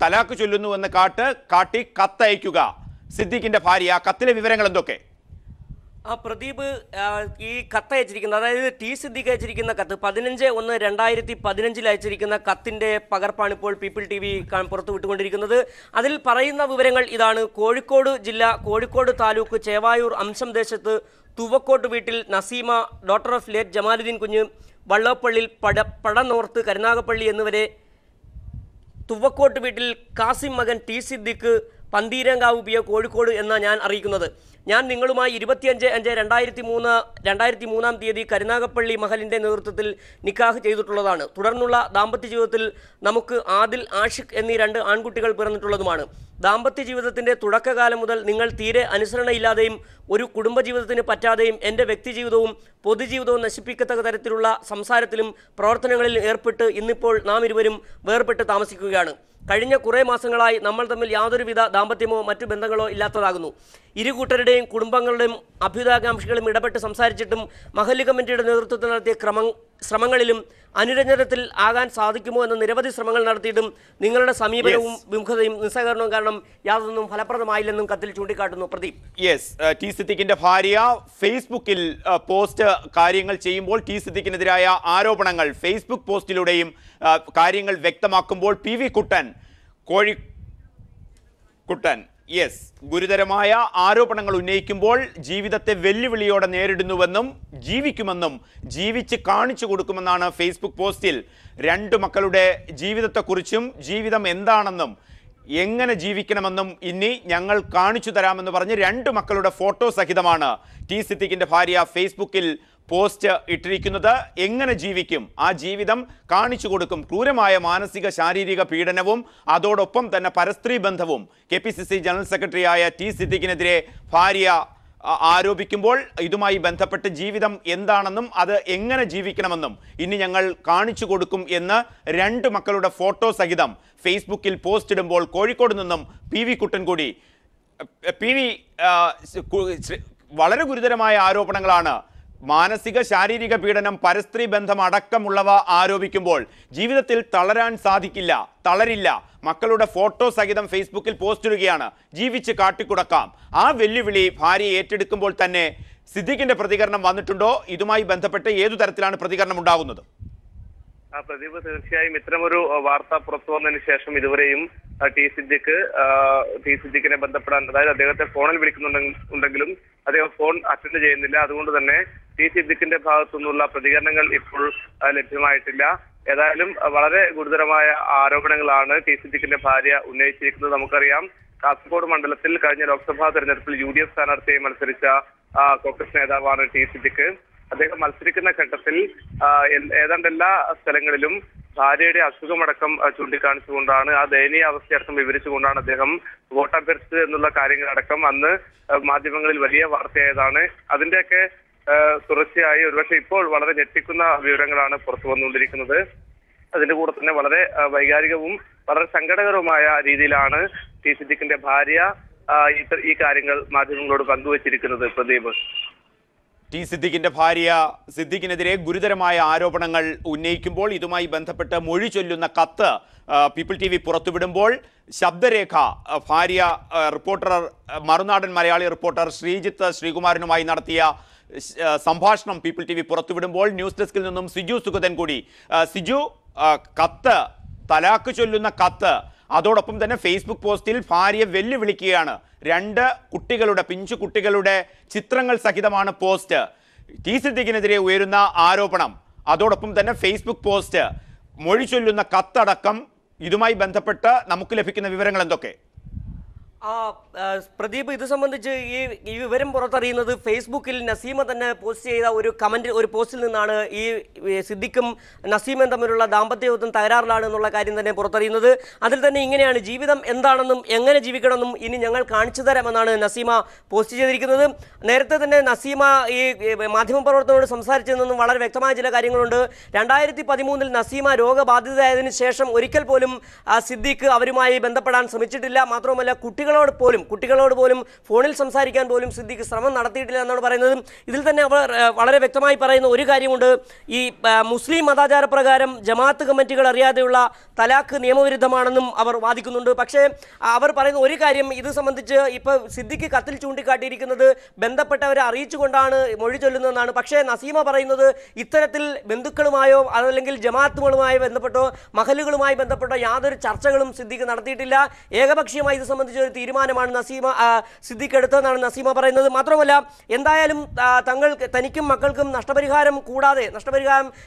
തലാക്ക് ചൊല്ലുന്നുവെന്ന് കാട്ടി കത്തയക്കുക സിദ്ദീഖിന്റെ ഭാര്യ. ആ കത്തിലെ വിവരങ്ങൾ എന്തൊക്കെ?
പ്രദീപ്, ഈ കത്ത് അയച്ചിരിക്കുന്നത്, അതായത് T സിദ്ദീഖ് അയച്ചിരിക്കുന്ന കത്ത് 15/1/2015 അയച്ചിരിക്കുന്ന കത്തിൻ്റെ പകർപ്പാണ് ഇപ്പോൾ പീപ്പിൾ TV പുറത്തു വിട്ടുകൊണ്ടിരിക്കുന്നത്. അതിൽ പറയുന്ന വിവരങ്ങൾ ഇതാണ്. കോഴിക്കോട് ജില്ല, കോഴിക്കോട് താലൂക്ക്, ചേവായൂർ അംശം ദേശത്ത് തുവക്കോട്ട് വീട്ടിൽ Naseema, doctor of late Jamaluddin കുഞ്ഞ്, വള്ളപ്പള്ളിൽ പടനോർത്ത്, കരുനാഗപ്പള്ളി എന്നിവരെ, തുവക്കോട്ട് വീട്ടിൽ കാസിം മകൻ T സിദ്ദീഖ്, പന്തീരങ്കാവ് PO കോഴിക്കോട് എന്ന ഞാൻ അറിയിക്കുന്നത്. ഞാൻ നിങ്ങളുമായി 25/5/2003 കരുനാഗപ്പള്ളി മഹലിൻ്റെ നേതൃത്വത്തിൽ നിക്കാഹ് ചെയ്തിട്ടുള്ളതാണ്. തുടർന്നുള്ള ദാമ്പത്യ ജീവിതത്തിൽ നമുക്ക് ആദിൽ, ആഷിഖ് എന്നീ 2 ആൺകുട്ടികൾ പിറന്നിട്ടുള്ളതുമാണ്. ദാമ്പത്യ ജീവിതത്തിൻ്റെ തുടക്കകാലം മുതൽ നിങ്ങൾ തീരെ അനുസരണയില്ലാതെയും ഒരു കുടുംബജീവിതത്തിന് പറ്റാതെയും എൻ്റെ വ്യക്തിജീവിതവും പൊതുജീവിതവും നശിപ്പിക്കത്തക്ക തരത്തിലുള്ള സംസാരത്തിലും പ്രവർത്തനങ്ങളിലും ഏർപ്പെട്ട് ഇന്നിപ്പോൾ നാം ഇരുവരും വേർപെട്ട് താമസിക്കുകയാണ്. കഴിഞ്ഞ കുറേ മാസങ്ങളായി നമ്മൾ തമ്മിൽ യാതൊരുവിധ ദാമ്പത്യമോ മറ്റു ബന്ധങ്ങളോ ഇല്ലാത്തതാകുന്നു. ഇരുകൂട്ടരുടെയും കുടുംബങ്ങളുടെയും അഭ്യുദാകാംക്ഷികളും ഇടപെട്ട് സംസാരിച്ചിട്ടും മഹല്ല് കമ്മിറ്റിയുടെ നേതൃത്വത്തിൽ നടത്തിയ ശ്രമങ്ങളിലും അനുരഞ്ജനത്തിൽ ആകാൻ സാധിക്കുമോ എന്ന നിരവധി ശ്രമങ്ങൾ നടത്തിയിട്ടും നിങ്ങളുടെ സമീപനവും വിമുഖതയും നിസ്സഹകരണവും കാരണം യാതൊന്നും ഫലപ്രദമായില്ലെന്നും കത്തിൽ ചൂണ്ടിക്കാട്ടുന്നു. പ്രദീപ്,
T സിദ്ദീഖിന്റെ ഭാര്യ ഫേസ്ബുക്കിൽ പോസ്റ്റ് കാര്യങ്ങൾ ചെയ്യുമ്പോൾ T സിദ്ദീഖിനെതിരായ ആരോപണങ്ങൾ ഫേസ്ബുക്ക് പോസ്റ്റിലൂടെയും കാര്യങ്ങൾ വ്യക്തമാക്കുമ്പോൾ PV കുട്ടൻ, കോഴിക്കുട്ടൻ ഗുരുതരമായ ആരോപണങ്ങൾ ഉന്നയിക്കുമ്പോൾ ജീവിതത്തെ വെല്ലുവിളിയോടെ നേരിടുന്നുവെന്നും ജീവിക്കുമെന്നും ജീവിച്ച് കാണിച്ചു കൊടുക്കുമെന്നാണ് ഫേസ്ബുക്ക് പോസ്റ്റിൽ 2 മക്കളുടെ ജീവിതത്തെക്കുറിച്ചും ജീവിതം എന്താണെന്നും എങ്ങനെ ജീവിക്കണമെന്നും ഇനി ഞങ്ങൾ കാണിച്ചു തരാമെന്ന് പറഞ്ഞ് 2 മക്കളുടെ ഫോട്ടോ സഹിതമാണ് T സിദ്ദീഖിന്റെ ഭാര്യ ഫേസ്ബുക്കിൽ പോസ്റ്റ് ഇട്ടിരിക്കുന്നത്. എങ്ങനെ ജീവിക്കും, ആ ജീവിതം കാണിച്ചു കൊടുക്കും. ക്രൂരമായ മാനസിക ശാരീരിക പീഡനവും അതോടൊപ്പം തന്നെ പരസ്ത്രീ ബന്ധവും KPCC ജനറൽ സെക്രട്ടറിയായ T സിദ്ദീഖിനെതിരെ ഭാര്യ ആരോപിക്കുമ്പോൾ ഇതുമായി ബന്ധപ്പെട്ട് ജീവിതം എന്താണെന്നും അത് എങ്ങനെ ജീവിക്കണമെന്നും ഇനി ഞങ്ങൾ കാണിച്ചു കൊടുക്കും എന്ന് 2 മക്കളുടെ ഫോട്ടോ സഹിതം ഫേസ്ബുക്കിൽ പോസ്റ്റ് ഇടുമ്പോൾ കോഴിക്കോട് നിന്നും PV കുട്ടൻ കൂടി പി വി വളരെ ഗുരുതരമായ ആരോപണങ്ങളാണ്. മാനസിക ശാരീരിക പീഡനം, പരസ്ത്രീ ബന്ധം അടക്കമുള്ളവ ആരോപിക്കുമ്പോൾ ജീവിതത്തിൽ തളരാൻ സാധിക്കില്ല, തളരില്ല. മക്കളുടെ ഫോട്ടോ സഹിതം ഫേസ്ബുക്കിൽ പോസ്റ്റ് ഇടുകയാണ്, ജീവിച്ച് കാട്ടിക്കുടക്കാം. ആ വെല്ലുവിളി ഭാര്യ ഏറ്റെടുക്കുമ്പോൾ തന്നെ സിദ്ദീഖിന്റെ പ്രതികരണം വന്നിട്ടുണ്ടോ? ഇതുമായി ബന്ധപ്പെട്ട് ഏതു തരത്തിലാണ് പ്രതികരണം ഉണ്ടാകുന്നത്?
പ്രദീപ്, തീർച്ചയായും ഇത്തരമൊരു വാർത്ത പുറത്തു വന്നതിന് ശേഷം ഇതുവരെയും ടി സിദ്ദീഖിനെ ബന്ധപ്പെടാൻ, അതായത് അദ്ദേഹത്തെ ഫോണിൽ വിളിക്കുന്നുണ്ടെങ്കിലും അദ്ദേഹം ഫോൺ അറ്റൻഡ് ചെയ്യുന്നില്ല. അതുകൊണ്ട് തന്നെ ടി സിദ്ദീഖിന്റെ ഭാഗത്തു നിന്നുള്ള പ്രതികരണങ്ങൾ ഇപ്പോൾ ലഭ്യമായിട്ടില്ല. ഏതായാലും വളരെ ഗുരുതരമായ ആരോപണങ്ങളാണ് ടി സിദ്ദീഖിന്റെ ഭാര്യ ഉന്നയിച്ചിരിക്കുന്നത്. നമുക്കറിയാം, കാസർഗോഡ് മണ്ഡലത്തിൽ കഴിഞ്ഞ ലോക്സഭാ തെരഞ്ഞെടുപ്പിൽ UDF സ്ഥാനാർത്ഥിയായി മത്സരിച്ച കോൺഗ്രസ് നേതാവാണ് ടി സിദ്ദീഖ്. അദ്ദേഹം മത്സരിക്കുന്ന ഘട്ടത്തിൽ ഏതാണ്ട് എല്ലാ സ്ഥലങ്ങളിലും ഭാര്യയുടെ അസുഖമടക്കം ചൂണ്ടിക്കാണിച്ചുകൊണ്ടാണ്, ആ ദയനീയ അവസ്ഥയടക്കം വിവരിച്ചുകൊണ്ടാണ് അദ്ദേഹം വോട്ടഭ്യർത്ഥിച്ചത് എന്നുള്ള കാര്യങ്ങളടക്കം അന്ന് മാധ്യമങ്ങളിൽ വലിയ വാർത്തയായതാണ്. അതിന്റെയൊക്കെ തുടർച്ചയായി ഒരുപക്ഷെ ഇപ്പോൾ വളരെ ഞെട്ടിക്കുന്ന വിവരങ്ങളാണ് പുറത്തു വന്നുകൊണ്ടിരിക്കുന്നത്. അതിന്റെ കൂടെ തന്നെ വളരെ വൈകാരികവും വളരെ സങ്കടകരവുമായ രീതിയിലാണ് ടി സിദ്ദീഖിന്റെ ഭാര്യ ഈ കാര്യങ്ങൾ മാധ്യമങ്ങളോട് പങ്കുവച്ചിരിക്കുന്നത്. പ്രദീപ്,
ടി സിദ്ദീഖിന്റെ ഭാര്യ സിദ്ദീഖിനെതിരെ ഗുരുതരമായ ആരോപണങ്ങൾ ഉന്നയിക്കുമ്പോൾ ഇതുമായി ബന്ധപ്പെട്ട് മൊഴി ചൊല്ലുന്ന കത്ത് പീപ്പിൾ TV പുറത്തുവിടുമ്പോൾ ശബ്ദരേഖ ഭാര്യ റിപ്പോർട്ടർ മറുനാടൻ മലയാളി റിപ്പോർട്ടർ ശ്രീജിത്ത് ശ്രീകുമാരനുമായി നടത്തിയ സംഭാഷണം പീപ്പിൾ TV പുറത്തുവിടുമ്പോൾ ന്യൂസ് ഡെസ്കിൽ നിന്നും സിജു സുഗതൻ കൂടി. സിജു, കത്ത്, തലാക്ക് ചൊല്ലുന്ന കത്ത്, അതോടൊപ്പം തന്നെ ഫേസ്ബുക്ക് പോസ്റ്റിൽ ഭാര്യ വെല്ലുവിളിക്കുകയാണ്. 2 കുട്ടികളുടെ, പിഞ്ചു കുട്ടികളുടെ ചിത്രങ്ങൾ സഹിതമാണ് പോസ്റ്റ്. ടി സിദ്ദീഖിനെതിരെ ഉയരുന്ന ആരോപണം, അതോടൊപ്പം തന്നെ ഫേസ്ബുക്ക് പോസ്റ്റ്, മൊഴി ചൊല്ലുന്ന കത്തടക്കം, ഇതുമായി നമുക്ക് ലഭിക്കുന്ന വിവരങ്ങൾ എന്തൊക്കെ?
പ്രദീപ്, ഇത് സംബന്ധിച്ച് ഈ വിവരം പുറത്തറിയുന്നത് ഫേസ്ബുക്കിൽ നസീമ തന്നെ പോസ്റ്റ് ചെയ്ത ഒരു പോസ്റ്റിൽ നിന്നാണ്. ഈ സിദ്ദീഖും നസീമയും തമ്മിലുള്ള ദാമ്പത്യബന്ധം തകരാറിലാണ് എന്നുള്ള കാര്യം തന്നെ പുറത്തറിയുന്നത്. അതിൽ തന്നെ ഇങ്ങനെയാണ്: ജീവിതം എന്താണെന്നും എങ്ങനെ ജീവിക്കണമെന്നും ഇനി ഞങ്ങൾ കാണിച്ചു തരാമെന്നാണ് നസീമ പോസ്റ്റ് ചെയ്തിരിക്കുന്നത്. നേരത്തെ തന്നെ നസീമ ഈ മാധ്യമപ്രവർത്തകരോട് സംസാരിച്ചതെന്നും വളരെ വ്യക്തമായ ചില കാര്യങ്ങളുണ്ട്. 2013 നസീമ രോഗബാധിതയായതിനു ശേഷം ഒരിക്കൽ പോലും സിദ്ദീഖ് അവരുമായി ബന്ധപ്പെടാൻ ശ്രമിച്ചിട്ടില്ല. മാത്രമല്ല, കുട്ടികളോട് പോലും ഫോണിൽ സംസാരിക്കാൻ പോലും സിദ്ദീഖ് ശ്രമം നടത്തിയിട്ടില്ല എന്നാണ് പറയുന്നത്. ഇതിൽ തന്നെ അവർ വളരെ വ്യക്തമായി പറയുന്ന ഒരു കാര്യമുണ്ട്: ഈ മുസ്ലിം മതാചാര പ്രകാരം ജമാഅത്ത് കമ്മിറ്റികൾ അറിയാതെയുള്ള തലാഖ് നിയമവിരുദ്ധമാണെന്നും അവർ വാദിക്കുന്നുണ്ട്. പക്ഷേ അവർ പറയുന്ന ഒരു കാര്യം, ഇത് സംബന്ധിച്ച് ഇപ്പോൾ സിദ്ദീഖ് കത്തിൽ ചൂണ്ടിക്കാട്ടിയിരിക്കുന്നത് ബന്ധപ്പെട്ടവരെ അറിയിച്ചുകൊണ്ടാണ് മൊഴി ചൊല്ലുന്നതെന്നാണ്. പക്ഷേ നസീമ പറയുന്നത് ഇത്തരത്തിൽ ബന്ധുക്കളുമായോ അതല്ലെങ്കിൽ ജമാഅത്തുകളുമായി ബന്ധപ്പെട്ടോ മഹലുകളുമായി ബന്ധപ്പെട്ടോ യാതൊരു ചർച്ചകളും സിദ്ദീഖ് നടത്തിയിട്ടില്ല. ഏകപക്ഷീയമായി ഇത് സംബന്ധിച്ച ഒരു തീരുമാനമാണ് സിദ്ദീഖ് എടുത്തതെന്നാണ് നസീമ പറയുന്നത്. മാത്രമല്ല, എന്തായാലും തനിക്കും മക്കൾക്കും നഷ്ടപരിഹാരം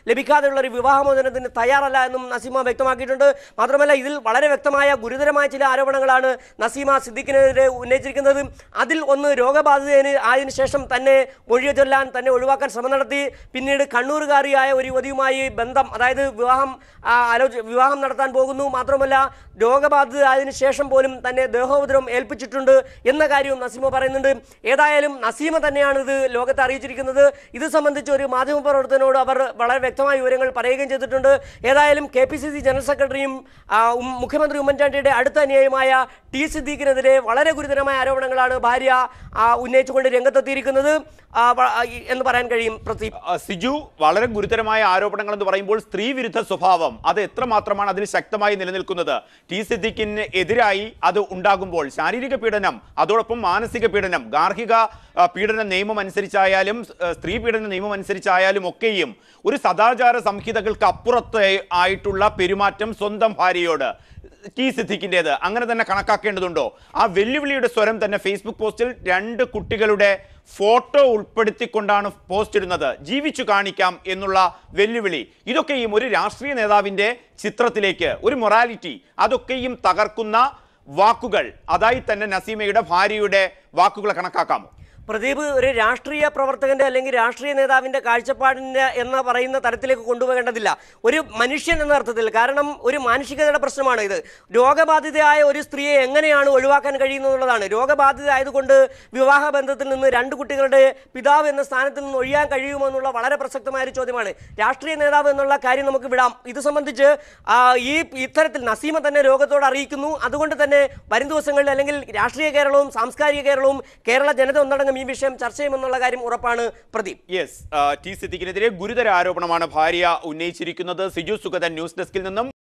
ലഭിക്കാതെയുള്ള ഒരു വിവാഹമോചനത്തിന് തയ്യാറല്ല എന്നും നസീമ വ്യക്തമാക്കിയിട്ടുണ്ട്. മാത്രമല്ല, ഇതിൽ വളരെ വ്യക്തമായ ഗുരുതരമായ ചില ആരോപണങ്ങളാണ് നസീമ സിദ്ദീഖിനെതിരെ ഉന്നയിച്ചിരിക്കുന്നത്. അതിൽ ഒന്ന്, രോഗബാധിതന് ശേഷം തന്നെ മൊഴി ചൊല്ലാൻ തന്നെ ഒഴിവാക്കാൻ ശ്രമം നടത്തി. പിന്നീട് കണ്ണൂരുകാരിയായ ഒരു യുവതിയുമായി ബന്ധം, അതായത് വിവാഹം നടത്താൻ പോകുന്നു. മാത്രമല്ല, രോഗബാധിതയായതിനു ശേഷം പോലും തന്നെ ദേഹോപദ്രവം ഏൽപ്പിച്ചിട്ടുണ്ട് എന്ന കാര്യവും നസീമ പറയുന്നുണ്ട്. ഏതായാലും നസീമ തന്നെയാണ് ഇത് ലോകത്തെ അറിയിച്ചിരിക്കുന്നത്. ഇത് സംബന്ധിച്ച് ഒരു മാധ്യമപ്രവർത്തകനോട് അവർ വളരെ വ്യക്തമായ വിവരങ്ങൾ പറയുകയും ചെയ്തിട്ടുണ്ട്. ഏതായാലും KPCC ജനറൽ സെക്രട്ടറിയും മുഖ്യമന്ത്രി ഉമ്മൻചാണ്ടിയുടെ അടുത്ത അനുയായിയുമായ ടി സിദ്ദീഖിനെതിരെ വളരെ ഗുരുതരമായ ആരോപണങ്ങളാണ് ഭാര്യ ഉന്നയിച്ചുകൊണ്ട് രംഗത്തെത്തിയിരിക്കുന്നത് എന്ന് പറയാൻ കഴിയും.
സിജു, വളരെ ഗുരുതരമായ ആരോപണങ്ങൾ എന്ന് പറയുമ്പോൾ സ്ത്രീ വിരുദ്ധ സ്വഭാവം അത് എത്രമാത്രമാണ് അതിൽ ശക്തമായി നിലനിൽക്കുന്നത്? ടി സിദ്ദീഖിന് എതിരായി അത് ഉണ്ടാകുമ്പോൾ ശാരീരിക പീഡനം, അതോടൊപ്പം മാനസിക പീഡനം, ഗാർഹിക പീഡന നിയമം അനുസരിച്ചായാലും സ്ത്രീ പീഡന നിയമം അനുസരിച്ചായാലും ഒക്കെയും ഒരു സദാചാര സംഹിതകൾക്ക് അപ്പുറത്ത് ആയിട്ടുള്ള പെരുമാറ്റം സ്വന്തം ഭാര്യയോട് ടി സിദ്ദീഖിൻ്റെത് അങ്ങനെ തന്നെ കണക്കാക്കേണ്ടതുണ്ടോ? ആ വെല്ലുവിളിയുടെ സ്വരം തന്നെ ഫേസ്ബുക്ക് പോസ്റ്റിൽ 2 കുട്ടികളുടെ ഫോട്ടോ ഉൾപ്പെടുത്തിക്കൊണ്ടാണ് പോസ്റ്റ് ഇടുന്നത്. ജീവിച്ചു കാണിക്കാം എന്നുള്ള വെല്ലുവിളി, ഇതൊക്കെയും ഒരു രാഷ്ട്രീയ നേതാവിൻ്റെ ചിത്രത്തിലേക്ക്, ഒരു മൊറാലിറ്റി, അതൊക്കെയും തകർക്കുന്ന വാക്കുകൾ. അതായി തന്നെ നസീമയുടെ ഭാര്യയുടെ വാക്കുകളെ കണക്കാക്കാമോ?
പ്രദീപ് ഒരു രാഷ്ട്രീയ പ്രവർത്തകന്റെ അല്ലെങ്കിൽ രാഷ്ട്രീയ നേതാവിന്റെ കാഴ്ചപ്പാടിന്റെ എന്ന് പറയുന്ന തരത്തിലേക്ക് കൊണ്ടുപോകേണ്ടതില്ല. ഒരു മനുഷ്യൻ എന്ന അർത്ഥത്തിൽ, കാരണം ഒരു മാനുഷികതയുടെ പ്രശ്നമാണ് ഇത്. രോഗബാധിതയായ ഒരു സ്ത്രീയെ എങ്ങനെയാണ് ഒഴിവാക്കാൻ കഴിയുന്നത് എന്നുള്ളതാണ്. രോഗബാധിത ആയതുകൊണ്ട് വിവാഹ ബന്ധത്തിൽ നിന്ന് 2 കുട്ടികളുടെ പിതാവ് എന്ന സ്ഥാനത്തിൽ നിന്ന് ഒഴിയാൻ കഴിയുമോ എന്നുള്ള വളരെ പ്രസക്തമായ ഒരു ചോദ്യമാണ്. രാഷ്ട്രീയ നേതാവ് എന്നുള്ള കാര്യം നമുക്ക് വിടാം. ഇത് സംബന്ധിച്ച് ഇത്തരത്തിൽ നസീമ തന്നെ രോഗത്തോട് അറിയിക്കുന്നു. അതുകൊണ്ട് തന്നെ വരും ദിവസങ്ങളിൽ അല്ലെങ്കിൽ രാഷ്ട്രീയ കേരളവും സാംസ്കാരിക കേരളവും കേരള ജനത ഒന്നടങ്കം ഈ വിഷയം ചർച്ച ചെയ്യുമെന്നുള്ള കാര്യം ഉറപ്പാണ്. പ്രദീപ്,
ടി സിദ്ദീഖിനെതിരെ ഗുരുതര ആരോപണമാണ് ഭാര്യ ഉന്നയിച്ചിരിക്കുന്നത്. സിജു സുഗതൻ, ന്യൂസ് ഡെസ്കിൽ നിന്നും.